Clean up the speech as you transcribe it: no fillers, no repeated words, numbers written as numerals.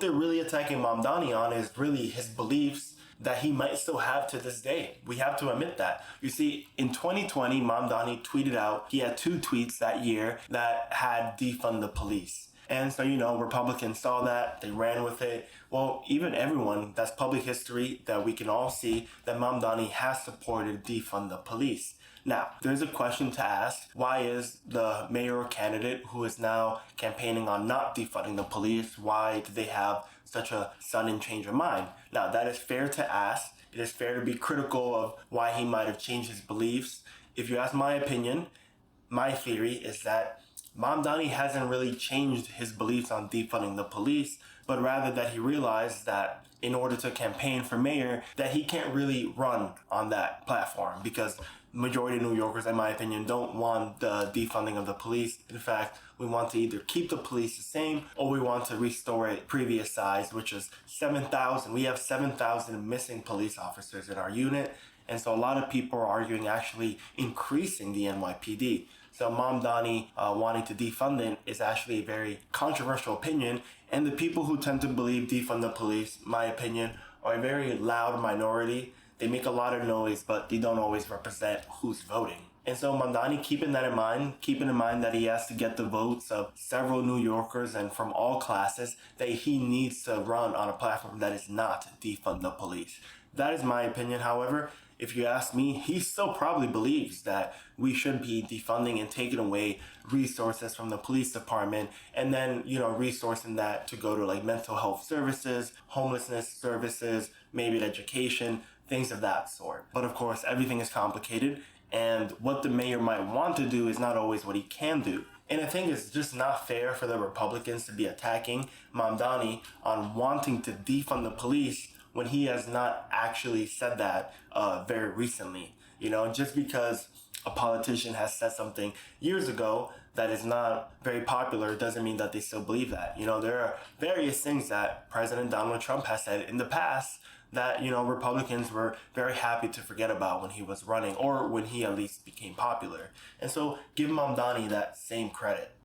what they're really attacking Mamdani on is really his beliefs that he might still have to this day. We have to admit that. You see, in 2020, Mamdani tweeted out, he had 2 tweets that year that had defund the police. And so, Republicans saw that, they ran with it. Well, even everyone, that's public history that we can all see that Mamdani has supported defund the police. Now, there's a question to ask. Why is the mayoral candidate who is now campaigning on not defunding the police, why do they have such a sudden change of mind? Now, that is fair to ask. It is fair to be critical of why he might have changed his beliefs. If you ask my opinion, my theory is that Mamdani hasn't really changed his beliefs on defunding the police, but rather that he realized that in order to campaign for mayor, that he can't really run on that platform because majority of New Yorkers, in my opinion, don't want the defunding of the police. In fact, we want to either keep the police the same or we want to restore it previous size, which is 7,000. We have 7,000 missing police officers in our unit. And so a lot of people are arguing actually increasing the NYPD. So Mamdani wanting to defund it is actually a very controversial opinion. And the people who tend to believe defund the police, my opinion, are a very loud minority. They make a lot of noise, but they don't always represent who's voting. And so Mamdani, keeping in mind that he has to get the votes of several New Yorkers and from all classes, that he needs to run on a platform that is not defund the police. That is my opinion. However, if you ask me, he still probably believes that we should be defunding and taking away resources from the police department and then, resourcing that to go to like mental health services, homelessness services, maybe education, things of that sort. But of course, everything is complicated and what the mayor might want to do is not always what he can do. And I think it's just not fair for the Republicans to be attacking Mamdani on wanting to defund the police when he has not actually said that very recently. Just because a politician has said something years ago that is not very popular doesn't mean that they still believe that. There are various things that President Donald Trump has said in the past that, Republicans were very happy to forget about when he was running or when he at least became popular. And so give Mamdani that same credit.